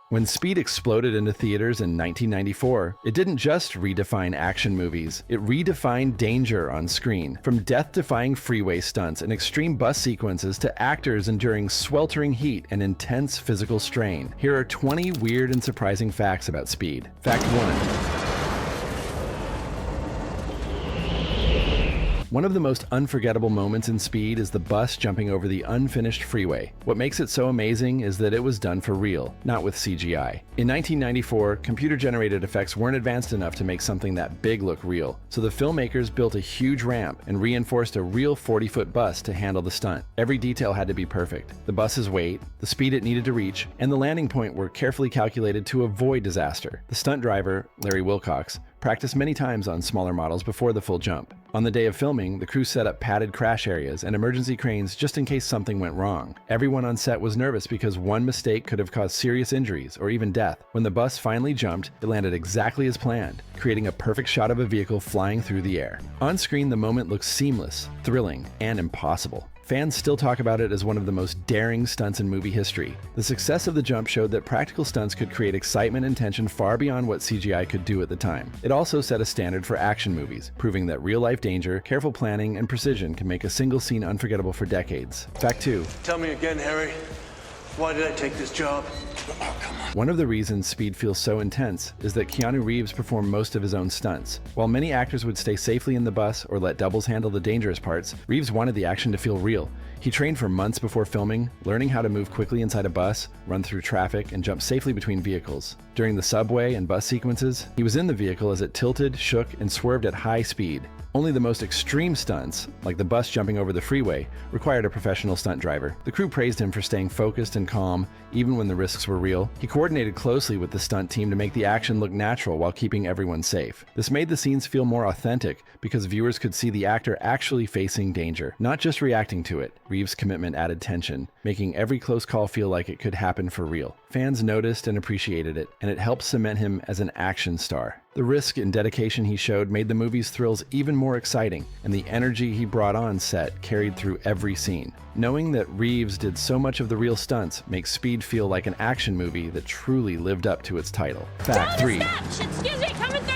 When Speed exploded into theaters in 1994, it didn't just redefine action movies, it redefined danger on screen. From death-defying freeway stunts and extreme bus sequences to actors enduring sweltering heat and intense physical strain. Here are 20 weird and surprising facts about Speed. Fact 1. One of the most unforgettable moments in Speed is the bus jumping over the unfinished freeway. What makes it so amazing is that it was done for real, not with CGI. In 1994, computer-generated effects weren't advanced enough to make something that big look real, so the filmmakers built a huge ramp and reinforced a real 40-foot bus to handle the stunt. Every detail had to be perfect. The bus's weight, the speed it needed to reach, and the landing point were carefully calculated to avoid disaster. The stunt driver, Larry Wilcox, practiced many times on smaller models before the full jump. On the day of filming, the crew set up padded crash areas and emergency cranes just in case something went wrong. Everyone on set was nervous because one mistake could have caused serious injuries or even death. When the bus finally jumped, it landed exactly as planned, creating a perfect shot of a vehicle flying through the air. On screen, the moment looks seamless, thrilling, and impossible. Fans still talk about it as one of the most daring stunts in movie history. The success of the jump showed that practical stunts could create excitement and tension far beyond what CGI could do at the time. It also set a standard for action movies, proving that real-life danger, careful planning, and precision can make a single scene unforgettable for decades. Fact 2. Tell me again, Harry. Why did I take this job? Oh, come on. One of the reasons Speed feels so intense is that Keanu Reeves performed most of his own stunts. While many actors would stay safely in the bus or let doubles handle the dangerous parts, Reeves wanted the action to feel real. He trained for months before filming, learning how to move quickly inside a bus, run through traffic, and jump safely between vehicles. During the subway and bus sequences, he was in the vehicle as it tilted, shook, and swerved at high speed. Only the most extreme stunts, like the bus jumping over the freeway, required a professional stunt driver. The crew praised him for staying focused and calm, even when the risks were real. He coordinated closely with the stunt team to make the action look natural while keeping everyone safe. This made the scenes feel more authentic because viewers could see the actor actually facing danger, not just reacting to it. Reeves' commitment added tension, making every close call feel like it could happen for real. Fans noticed and appreciated it, and it helped cement him as an action star. The risk and dedication he showed made the movie's thrills even more exciting, and the energy he brought on set carried through every scene. Knowing that Reeves did so much of the real stunts makes Speed feel like an action movie that truly lived up to its title. Fact 3. Excuse me, coming through!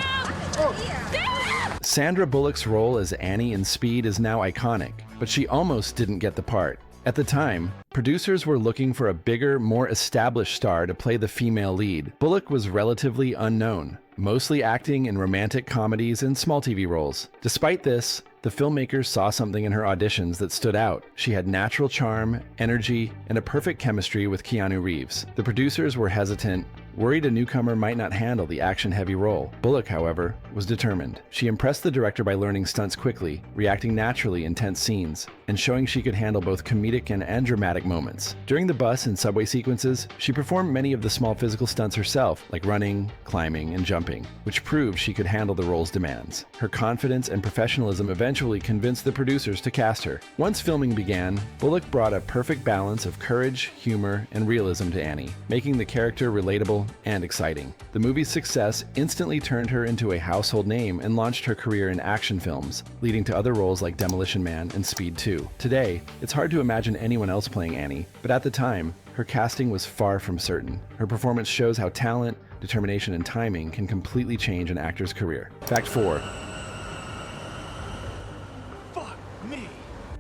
Sandra Bullock's role as Annie in Speed is now iconic, but she almost didn't get the part. At the time, producers were looking for a bigger, more established star to play the female lead. Bullock was relatively unknown, mostly acting in romantic comedies and small TV roles. Despite this, the filmmakers saw something in her auditions that stood out. She had natural charm, energy, and a perfect chemistry with Keanu Reeves. The producers were hesitant, worried a newcomer might not handle the action-heavy role. Bullock, however, was determined. She impressed the director by learning stunts quickly, reacting naturally in tense scenes, and showing she could handle both comedic and dramatic moments. During the bus and subway sequences, she performed many of the small physical stunts herself, like running, climbing, and jumping, which proved she could handle the role's demands. Her confidence and professionalism eventually convinced the producers to cast her. Once filming began, Bullock brought a perfect balance of courage, humor, and realism to Annie, making the character relatable and exciting. The movie's success instantly turned her into a household name and launched her career in action films, leading to other roles like Demolition Man and Speed 2. Today, it's hard to imagine anyone else playing Annie, but at the time, her casting was far from certain. Her performance shows how talent, determination, and timing can completely change an actor's career. Fact 4.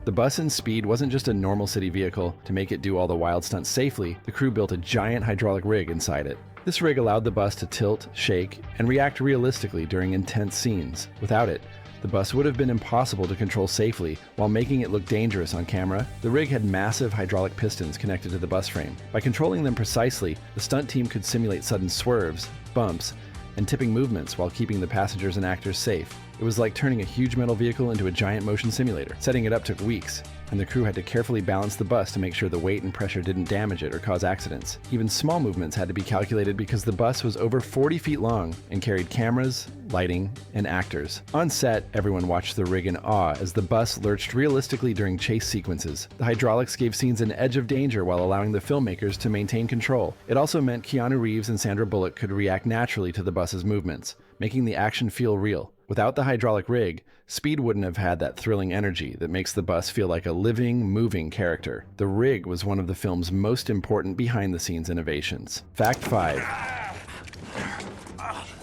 The bus in Speed wasn't just a normal city vehicle. To make it do all the wild stunts safely, the crew built a giant hydraulic rig inside it. This rig allowed the bus to tilt, shake, and react realistically during intense scenes. Without it, the bus would have been impossible to control safely while making it look dangerous on camera. The rig had massive hydraulic pistons connected to the bus frame. By controlling them precisely, the stunt team could simulate sudden swerves, bumps, and tipping movements while keeping the passengers and actors safe. It was like turning a huge metal vehicle into a giant motion simulator. Setting it up took weeks, and the crew had to carefully balance the bus to make sure the weight and pressure didn't damage it or cause accidents. Even small movements had to be calculated because the bus was over 40 feet long and carried cameras, lighting, and actors. On set, everyone watched the rig in awe as the bus lurched realistically during chase sequences. The hydraulics gave scenes an edge of danger while allowing the filmmakers to maintain control. It also meant Keanu Reeves and Sandra Bullock could react naturally to the bus's movements, making the action feel real. Without the hydraulic rig, Speed wouldn't have had that thrilling energy that makes the bus feel like a living, moving character. The rig was one of the film's most important behind-the-scenes innovations. Fact 5.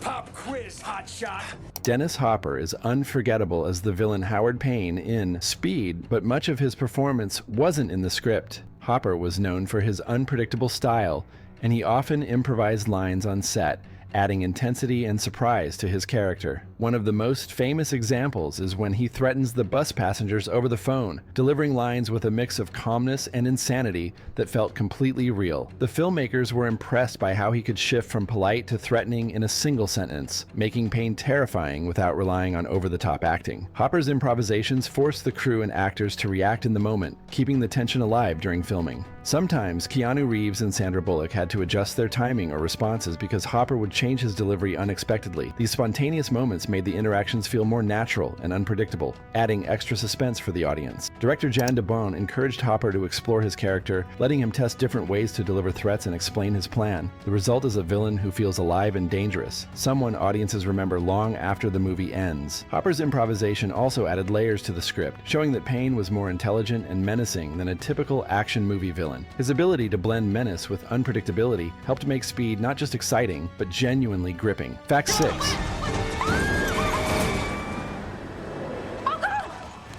Pop quiz, hotshot. Dennis Hopper is unforgettable as the villain Howard Payne in Speed, but much of his performance wasn't in the script. Hopper was known for his unpredictable style, and he often improvised lines on set, adding intensity and surprise to his character. One of the most famous examples is when he threatens the bus passengers over the phone, delivering lines with a mix of calmness and insanity that felt completely real. The filmmakers were impressed by how he could shift from polite to threatening in a single sentence, making Payne terrifying without relying on over-the-top acting. Hopper's improvisations forced the crew and actors to react in the moment, keeping the tension alive during filming. Sometimes Keanu Reeves and Sandra Bullock had to adjust their timing or responses because Hopper would change his delivery unexpectedly. These spontaneous moments made the interactions feel more natural and unpredictable, adding extra suspense for the audience. Director Bont encouraged Hopper to explore his character, letting him test different ways to deliver threats and explain his plan. The result is a villain who feels alive and dangerous, someone audiences remember long after the movie ends. Hopper's improvisation also added layers to the script, showing that Payne was more intelligent and menacing than a typical action movie villain. His ability to blend menace with unpredictability helped make Speed not just exciting, but genuinely gripping. Fact 6.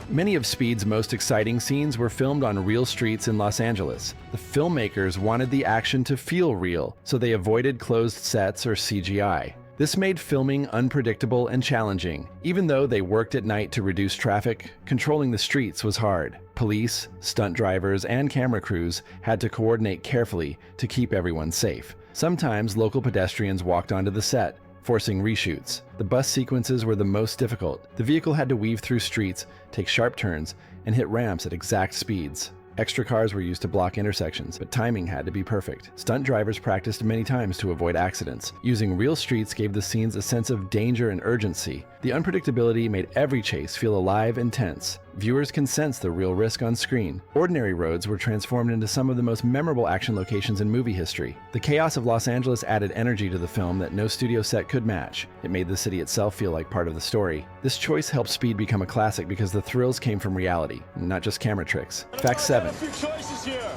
Many of Speed's most exciting scenes were filmed on real streets in Los Angeles. The filmmakers wanted the action to feel real, so they avoided closed sets or CGI. This made filming unpredictable and challenging. Even though they worked at night to reduce traffic, controlling the streets was hard. Police, stunt drivers, and camera crews had to coordinate carefully to keep everyone safe. Sometimes local pedestrians walked onto the set, forcing reshoots. The bus sequences were the most difficult. The vehicle had to weave through streets, take sharp turns, and hit ramps at exact speeds. Extra cars were used to block intersections, but timing had to be perfect. Stunt drivers practiced many times to avoid accidents. Using real streets gave the scenes a sense of danger and urgency. The unpredictability made every chase feel alive and tense. Viewers can sense the real risk on screen. Ordinary roads were transformed into some of the most memorable action locations in movie history. The chaos of Los Angeles added energy to the film that no studio set could match. It made the city itself feel like part of the story. This choice helped Speed become a classic because the thrills came from reality, not just camera tricks. Fact 7. A few choices here.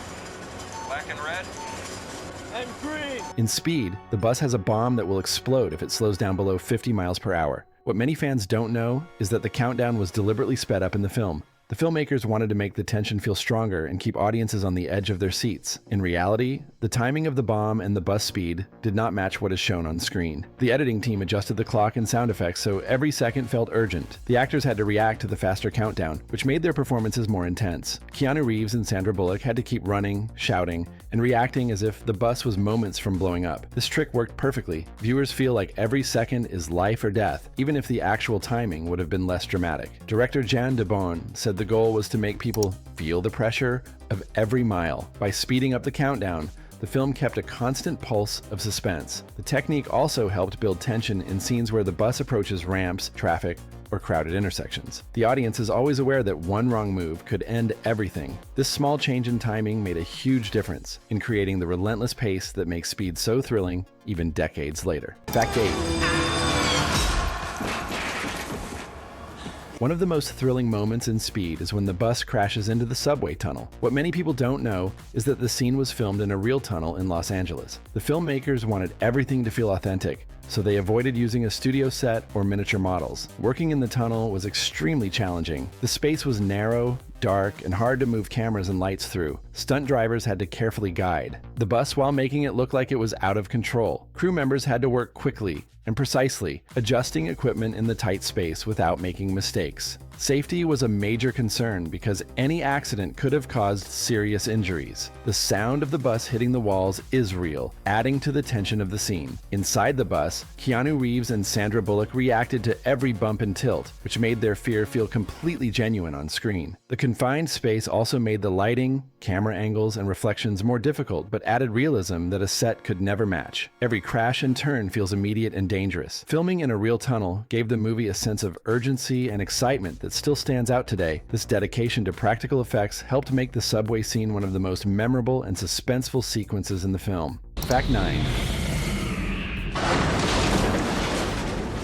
Black and red. And green. In Speed, the bus has a bomb that will explode if it slows down below 50 miles per hour. What many fans don't know is that the countdown was deliberately sped up in the film. The filmmakers wanted to make the tension feel stronger and keep audiences on the edge of their seats. In reality, the timing of the bomb and the bus speed did not match what is shown on screen. The editing team adjusted the clock and sound effects so every second felt urgent. The actors had to react to the faster countdown, which made their performances more intense. Keanu Reeves and Sandra Bullock had to keep running, shouting, and reacting as if the bus was moments from blowing up. This trick worked perfectly. Viewers feel like every second is life or death, even if the actual timing would have been less dramatic. Director Bont said the goal was to make people feel the pressure of every mile. By speeding up the countdown, the film kept a constant pulse of suspense. The technique also helped build tension in scenes where the bus approaches ramps, traffic, or crowded intersections. The audience is always aware that one wrong move could end everything. This small change in timing made a huge difference in creating the relentless pace that makes Speed so thrilling even decades later. Fact 8. One of the most thrilling moments in Speed is when the bus crashes into the subway tunnel. What many people don't know is that the scene was filmed in a real tunnel in Los Angeles. The filmmakers wanted everything to feel authentic, so they avoided using a studio set or miniature models. Working in the tunnel was extremely challenging. The space was narrow, dark, and hard to move cameras and lights through. Stunt drivers had to carefully guide the bus while making it look like it was out of control. Crew members had to work quickly and precisely, adjusting equipment in the tight space without making mistakes. Safety was a major concern because any accident could have caused serious injuries. The sound of the bus hitting the walls is real, adding to the tension of the scene. Inside the bus, Keanu Reeves and Sandra Bullock reacted to every bump and tilt, which made their fear feel completely genuine on screen. The confined space also made the lighting, camera angles, and reflections more difficult, but added realism that a set could never match. Every crash and turn feels immediate and dangerous. Filming in a real tunnel gave the movie a sense of urgency and excitement that still stands out today. This dedication to practical effects helped make the subway scene one of the most memorable and suspenseful sequences in the film. Fact 9.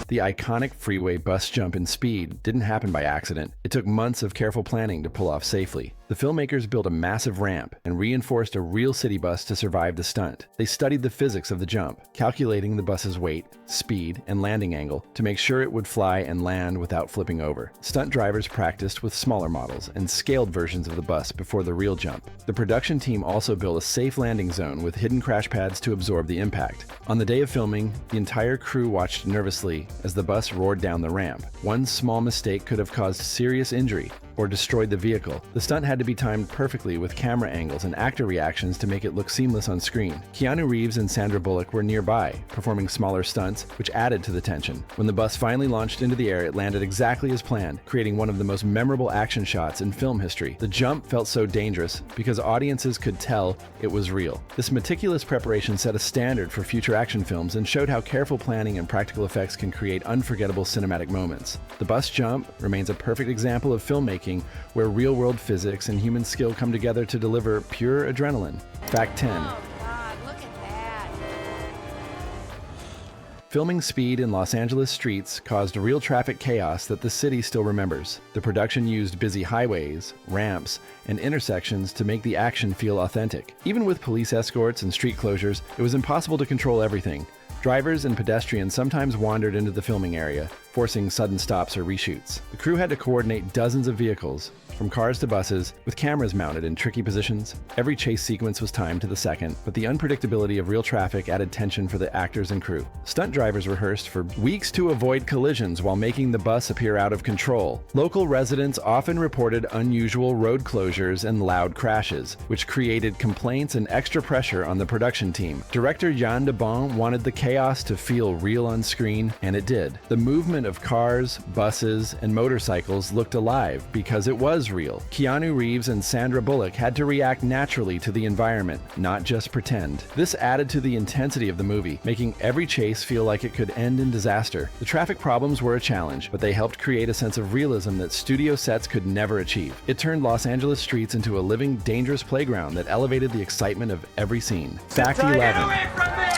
The iconic freeway bus jump in Speed didn't happen by accident. It took months of careful planning to pull off safely. The filmmakers built a massive ramp and reinforced a real city bus to survive the stunt. They studied the physics of the jump, calculating the bus's weight, speed, and landing angle to make sure it would fly and land without flipping over. Stunt drivers practiced with smaller models and scaled versions of the bus before the real jump. The production team also built a safe landing zone with hidden crash pads to absorb the impact. On the day of filming, the entire crew watched nervously as the bus roared down the ramp. One small mistake could have caused serious injury or destroyed the vehicle. The stunt had to be timed perfectly with camera angles and actor reactions to make it look seamless on screen. Keanu Reeves and Sandra Bullock were nearby, performing smaller stunts, which added to the tension. When the bus finally launched into the air, it landed exactly as planned, creating one of the most memorable action shots in film history. The jump felt so dangerous because audiences could tell it was real. This meticulous preparation set a standard for future action films and showed how careful planning and practical effects can create unforgettable cinematic moments. The bus jump remains a perfect example of filmmaking where real-world physics and human skill come together to deliver pure adrenaline. Fact 10. Oh, God, look at that. Filming Speed in Los Angeles streets caused real traffic chaos that the city still remembers. The production used busy highways, ramps, and intersections to make the action feel authentic. Even with police escorts and street closures, it was impossible to control everything. Drivers and pedestrians sometimes wandered into the filming area, forcing sudden stops or reshoots. The crew had to coordinate dozens of vehicles, from cars to buses, with cameras mounted in tricky positions. Every chase sequence was timed to the second, but the unpredictability of real traffic added tension for the actors and crew. Stunt drivers rehearsed for weeks to avoid collisions while making the bus appear out of control. Local residents often reported unusual road closures and loud crashes, which created complaints and extra pressure on the production team. Director Bont wanted the chaos to feel real on screen, and it did. The movement of cars, buses, and motorcycles looked alive because it was real. Keanu Reeves and Sandra Bullock had to react naturally to the environment, not just pretend. This added to the intensity of the movie, making every chase feel like it could end in disaster. The traffic problems were a challenge, but they helped create a sense of realism that studio sets could never achieve. It turned Los Angeles streets into a living, dangerous playground that elevated the excitement of every scene. Fact 11.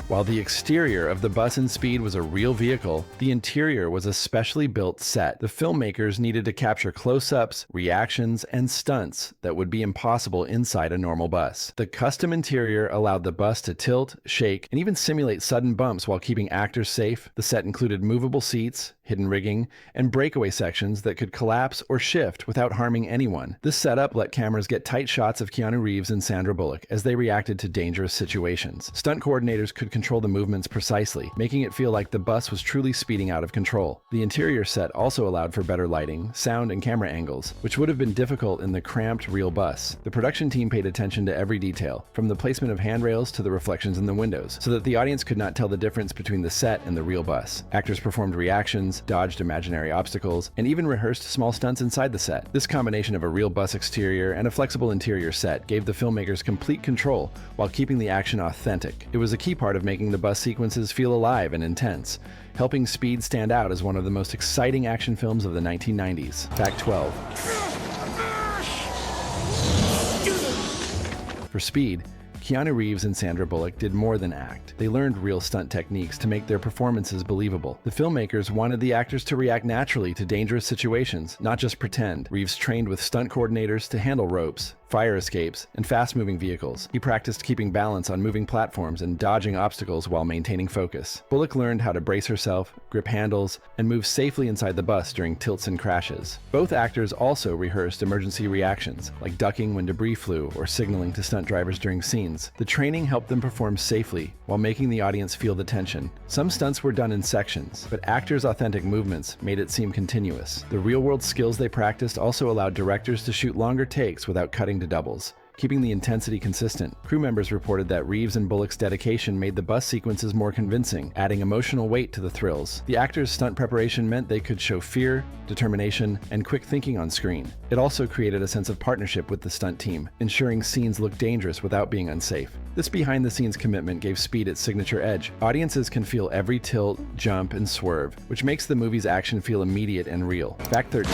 While the exterior of the bus in Speed was a real vehicle, the interior was a specially built set. The filmmakers needed to capture close-ups, reactions, and stunts that would be impossible inside a normal bus. The custom interior allowed the bus to tilt, shake, and even simulate sudden bumps while keeping actors safe. The set included movable seats, hidden rigging, and breakaway sections that could collapse or shift without harming anyone. This setup let cameras get tight shots of Keanu Reeves and Sandra Bullock as they reacted to dangerous situations. Stunt coordinators could control the movements precisely, making it feel like the bus was truly speeding out of control. The interior set also allowed for better lighting, sound, and camera angles, which would have been difficult in the cramped real bus. The production team paid attention to every detail, from the placement of handrails to the reflections in the windows, so that the audience could not tell the difference between the set and the real bus. Actors performed reactions, dodged imaginary obstacles, and even rehearsed small stunts inside the set. This combination of a real bus exterior and a flexible interior set gave the filmmakers complete control while keeping the action authentic. It was a key part of making the bus sequences feel alive and intense, helping Speed stand out as one of the most exciting action films of the 1990s. Fact 12. For Speed, Keanu Reeves and Sandra Bullock did more than act. They learned real stunt techniques to make their performances believable. The filmmakers wanted the actors to react naturally to dangerous situations, not just pretend. Reeves trained with stunt coordinators to handle ropes, fire escapes, and fast-moving vehicles. He practiced keeping balance on moving platforms and dodging obstacles while maintaining focus. Bullock learned how to brace herself, grip handles, and move safely inside the bus during tilts and crashes. Both actors also rehearsed emergency reactions, like ducking when debris flew or signaling to stunt drivers during scenes. The training helped them perform safely while making the audience feel the tension. Some stunts were done in sections, but actors' authentic movements made it seem continuous. The real-world skills they practiced also allowed directors to shoot longer takes without cutting to doubles, keeping the intensity consistent. Crew members reported that Reeves and Bullock's dedication made the bus sequences more convincing, adding emotional weight to the thrills. The actors' stunt preparation meant they could show fear, determination, and quick thinking on screen. It also created a sense of partnership with the stunt team, ensuring scenes looked dangerous without being unsafe. This behind-the-scenes commitment gave Speed its signature edge. Audiences can feel every tilt, jump, and swerve, which makes the movie's action feel immediate and real. Fact 13.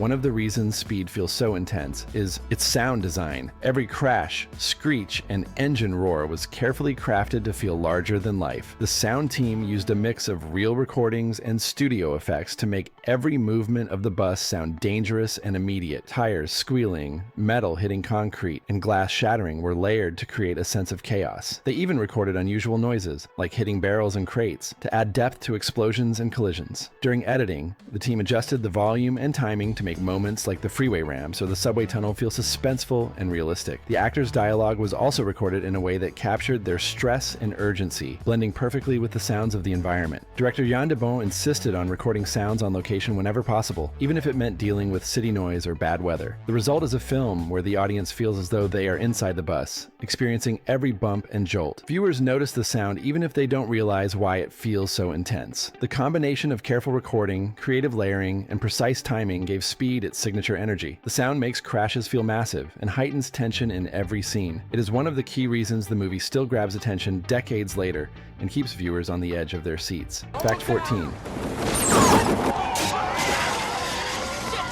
One of the reasons Speed feels so intense is its sound design. Every crash, screech, and engine roar was carefully crafted to feel larger than life. The sound team used a mix of real recordings and studio effects to make every movement of the bus sound dangerous and immediate. Tires squealing, metal hitting concrete, and glass shattering were layered to create a sense of chaos. They even recorded unusual noises, like hitting barrels and crates, to add depth to explosions and collisions. During editing, the team adjusted the volume and timing to make moments like the freeway ramps or the subway tunnel feel suspenseful and realistic. The actors' dialogue was also recorded in a way that captured their stress and urgency, blending perfectly with the sounds of the environment. Director Jan de Bont insisted on recording sounds on location whenever possible, even if it meant dealing with city noise or bad weather. The result is a film where the audience feels as though they are inside the bus, experiencing every bump and jolt. Viewers notice the sound even if they don't realize why it feels so intense. The combination of careful recording, creative layering, and precise timing gave Speed its signature energy. The sound makes crashes feel massive and heightens tension in every scene. It is one of the key reasons the movie still grabs attention decades later and keeps viewers on the edge of their seats. Fact 14.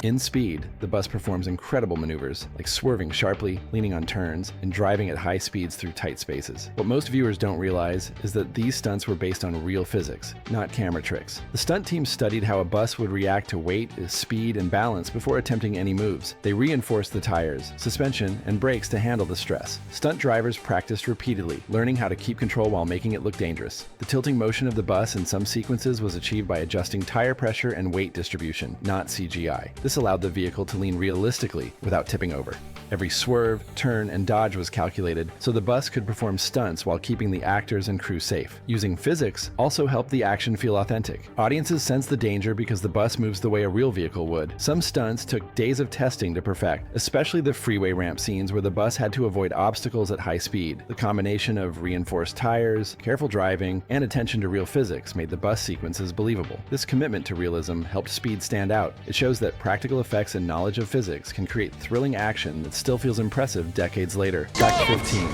In Speed, the bus performs incredible maneuvers, like swerving sharply, leaning on turns, and driving at high speeds through tight spaces. What most viewers don't realize is that these stunts were based on real physics, not camera tricks. The stunt team studied how a bus would react to weight, speed, and balance before attempting any moves. They reinforced the tires, suspension, and brakes to handle the stress. Stunt drivers practiced repeatedly, learning how to keep control while making it look dangerous. The tilting motion of the bus in some sequences was achieved by adjusting tire pressure and weight distribution, not CGI. This allowed the vehicle to lean realistically without tipping over. Every swerve, turn, and dodge was calculated so the bus could perform stunts while keeping the actors and crew safe. Using physics also helped the action feel authentic. Audiences sense the danger because the bus moves the way a real vehicle would. Some stunts took days of testing to perfect, especially the freeway ramp scenes where the bus had to avoid obstacles at high speed. The combination of reinforced tires, careful driving, and attention to real physics made the bus sequences believable. This commitment to realism helped Speed stand out. It shows that practical effects and knowledge of physics can create thrilling action that still feels impressive decades later. Fact 15.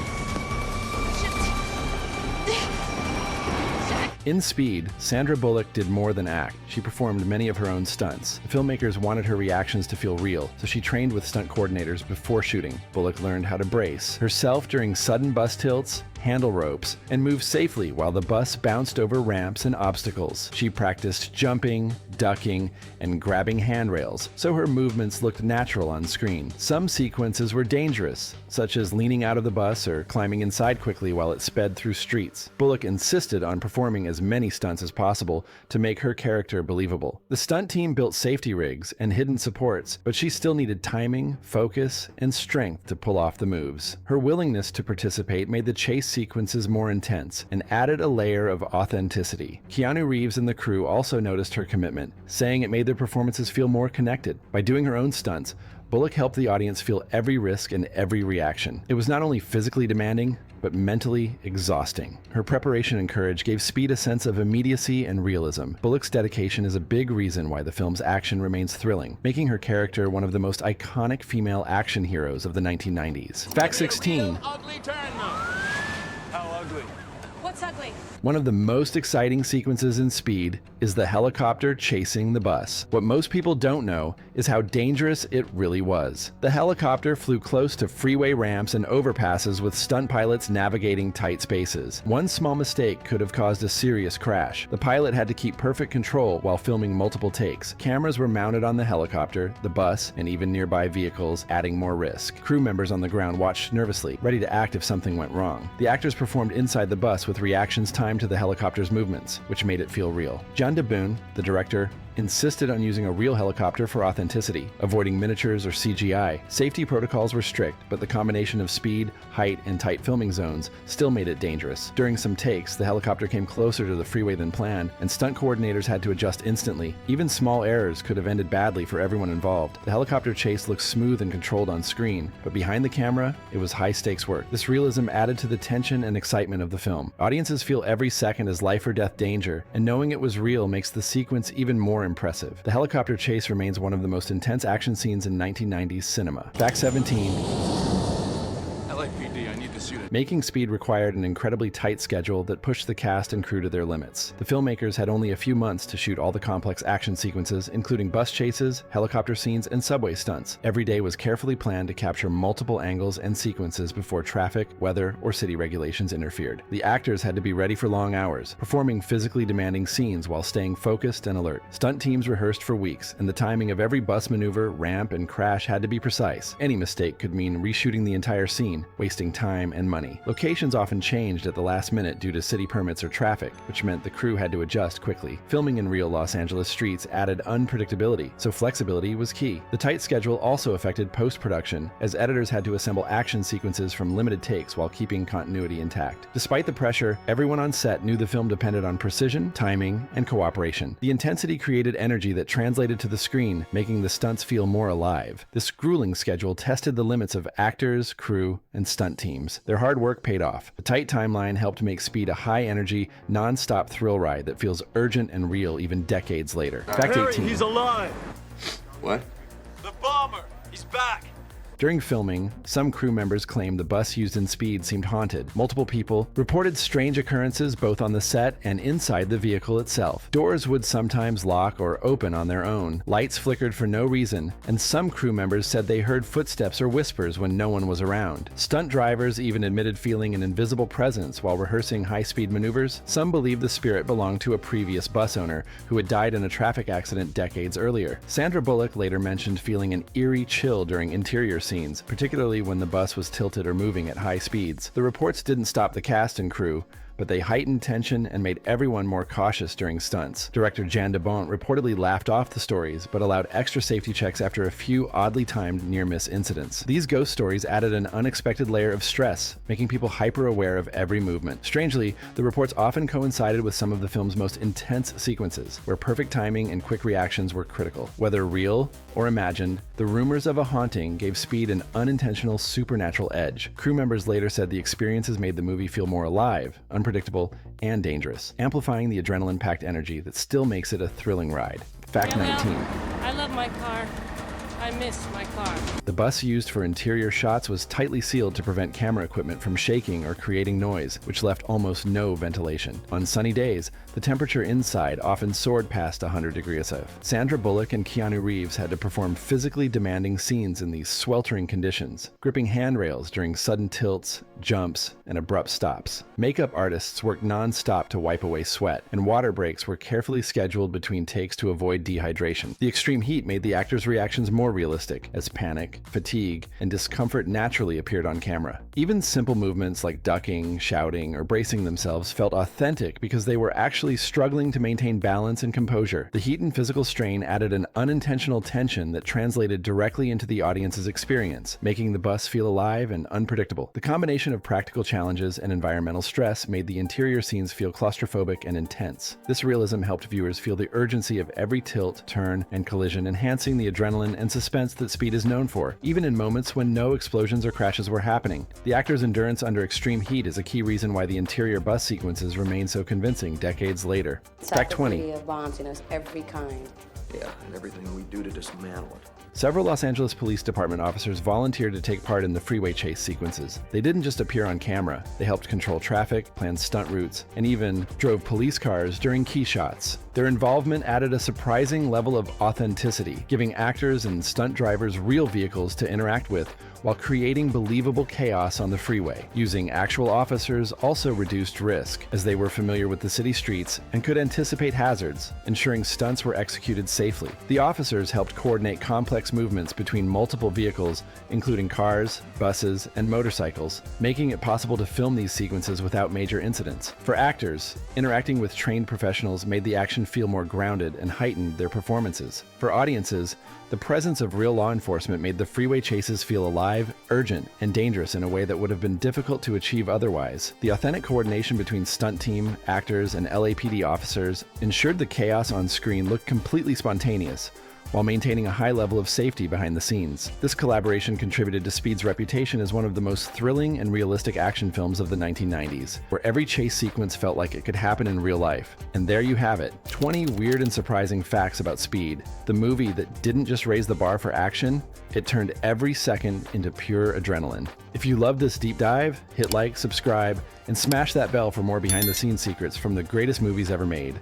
In Speed, Sandra Bullock did more than act. She performed many of her own stunts. The filmmakers wanted her reactions to feel real, so she trained with stunt coordinators before shooting. Bullock learned how to brace herself during sudden bus tilts, handle ropes, and move safely while the bus bounced over ramps and obstacles. She practiced jumping, ducking, and grabbing handrails, so her movements looked natural on screen. Some sequences were dangerous, such as leaning out of the bus or climbing inside quickly while it sped through streets. Bullock insisted on performing as many stunts as possible to make her character believable. The stunt team built safety rigs and hidden supports, but she still needed timing, focus, and strength to pull off the moves. Her willingness to participate made the chase sequences more intense and added a layer of authenticity. Keanu Reeves and the crew also noticed her commitment, saying it made their performances feel more connected. By doing her own stunts, Bullock helped the audience feel every risk and every reaction. It was not only physically demanding, but mentally exhausting. Her preparation and courage gave Speed a sense of immediacy and realism. Bullock's dedication is a big reason why the film's action remains thrilling, making her character one of the most iconic female action heroes of the 1990s. Fact 16. Ugly turn, How ugly? What's ugly? One of the most exciting sequences in Speed is the helicopter chasing the bus. What most people don't know is how dangerous it really was. The helicopter flew close to freeway ramps and overpasses with stunt pilots navigating tight spaces. One small mistake could have caused a serious crash. The pilot had to keep perfect control while filming multiple takes. Cameras were mounted on the helicopter, the bus, and even nearby vehicles, adding more risk. Crew members on the ground watched nervously, ready to act if something went wrong. The actors performed inside the bus with reactions timed to the helicopter's movements, which made it feel real. Jan de Bont, the director, insisted on using a real helicopter for authenticity, avoiding miniatures or CGI. Safety protocols were strict, but the combination of speed, height, and tight filming zones still made it dangerous. During some takes, the helicopter came closer to the freeway than planned, and stunt coordinators had to adjust instantly. Even small errors could have ended badly for everyone involved. The helicopter chase looked smooth and controlled on screen, but behind the camera, it was high-stakes work. This realism added to the tension and excitement of the film. Audiences feel every second as life or death danger, and knowing it was real makes the sequence even more impressive. The helicopter chase remains one of the most intense action scenes in 1990s cinema. Fact 17. LAPD, I need to suit it. Making Speed required an incredibly tight schedule that pushed the cast and crew to their limits. The filmmakers had only a few months to shoot all the complex action sequences, including bus chases, helicopter scenes, and subway stunts. Every day was carefully planned to capture multiple angles and sequences before traffic, weather, or city regulations interfered. The actors had to be ready for long hours, performing physically demanding scenes while staying focused and alert. Stunt teams rehearsed for weeks, and the timing of every bus maneuver, ramp, and crash had to be precise. Any mistake could mean reshooting the entire scene, wasting time and money. Locations often changed at the last minute due to city permits or traffic, which meant the crew had to adjust quickly. Filming in real Los Angeles streets added unpredictability, so flexibility was key. The tight schedule also affected post-production, as editors had to assemble action sequences from limited takes while keeping continuity intact. Despite the pressure, everyone on set knew the film depended on precision, timing, and cooperation. The intensity created energy that translated to the screen, making the stunts feel more alive. This grueling schedule tested the limits of actors, crew, and stunt teams. Their hard work paid off. The tight timeline helped make Speed a high-energy, non-stop thrill ride that feels urgent and real even decades later. Fact 18. He's alive. What? The bomber! He's back! During filming, some crew members claimed the bus used in Speed seemed haunted. Multiple people reported strange occurrences both on the set and inside the vehicle itself. Doors would sometimes lock or open on their own. Lights flickered for no reason, and some crew members said they heard footsteps or whispers when no one was around. Stunt drivers even admitted feeling an invisible presence while rehearsing high-speed maneuvers. Some believed the spirit belonged to a previous bus owner who had died in a traffic accident decades earlier. Sandra Bullock later mentioned feeling an eerie chill during interior scenes, particularly when the bus was tilted or moving at high speeds. The reports didn't stop the cast and crew, but they heightened tension and made everyone more cautious during stunts. Director Bont reportedly laughed off the stories, but allowed extra safety checks after a few oddly timed near-miss incidents. These ghost stories added an unexpected layer of stress, making people hyper-aware of every movement. Strangely, the reports often coincided with some of the film's most intense sequences, where perfect timing and quick reactions were critical. Whether real or imagined, the rumors of a haunting gave Speed an unintentional supernatural edge. Crew members later said the experiences made the movie feel more alive, unpredictable, and dangerous, amplifying the adrenaline-packed energy that still makes it a thrilling ride. Fact 19. I love my car. I miss my car. The bus used for interior shots was tightly sealed to prevent camera equipment from shaking or creating noise, which left almost no ventilation. On sunny days, the temperature inside often soared past 100 degrees F. Sandra Bullock and Keanu Reeves had to perform physically demanding scenes in these sweltering conditions, gripping handrails during sudden tilts, jumps, and abrupt stops. Makeup artists worked non-stop to wipe away sweat, and water breaks were carefully scheduled between takes to avoid dehydration. The extreme heat made the actors' reactions more realistic, as panic, fatigue, and discomfort naturally appeared on camera. Even simple movements like ducking, shouting, or bracing themselves felt authentic because they were actually struggling to maintain balance and composure. The heat and physical strain added an unintentional tension that translated directly into the audience's experience, making the bus feel alive and unpredictable. The combination of practical challenges and environmental stress made the interior scenes feel claustrophobic and intense. This realism helped viewers feel the urgency of every tilt, turn, and collision, enhancing the adrenaline and suspense that Speed is known for, even in moments when no explosions or crashes were happening. The actor's endurance under extreme heat is a key reason why the interior bus sequences remain so convincing decades later. Fact 20. Of bombs, it's every kind. Yeah, and everything we do to dismantle it. Several Los Angeles Police Department officers volunteered to take part in the freeway chase sequences. They didn't just appear on camera, they helped control traffic, plan stunt routes, and even drove police cars during key shots. Their involvement added a surprising level of authenticity, giving actors and stunt drivers real vehicles to interact with while creating believable chaos on the freeway. Using actual officers also reduced risk, as they were familiar with the city streets and could anticipate hazards, ensuring stunts were executed safely. The officers helped coordinate complex movements between multiple vehicles, including cars, buses, and motorcycles, making it possible to film these sequences without major incidents. For actors, interacting with trained professionals made the action feel more grounded and heightened their performances. For audiences, the presence of real law enforcement made the freeway chases feel alive, urgent, and dangerous in a way that would have been difficult to achieve otherwise. The authentic coordination between stunt team, actors, and LAPD officers ensured the chaos on screen looked completely spontaneous, while maintaining a high level of safety behind the scenes. This collaboration contributed to Speed's reputation as one of the most thrilling and realistic action films of the 1990s, where every chase sequence felt like it could happen in real life. And there you have it, 20 weird and surprising facts about Speed, the movie that didn't just raise the bar for action, it turned every second into pure adrenaline. If you loved this deep dive, hit like, subscribe, and smash that bell for more behind-the-scenes secrets from the greatest movies ever made.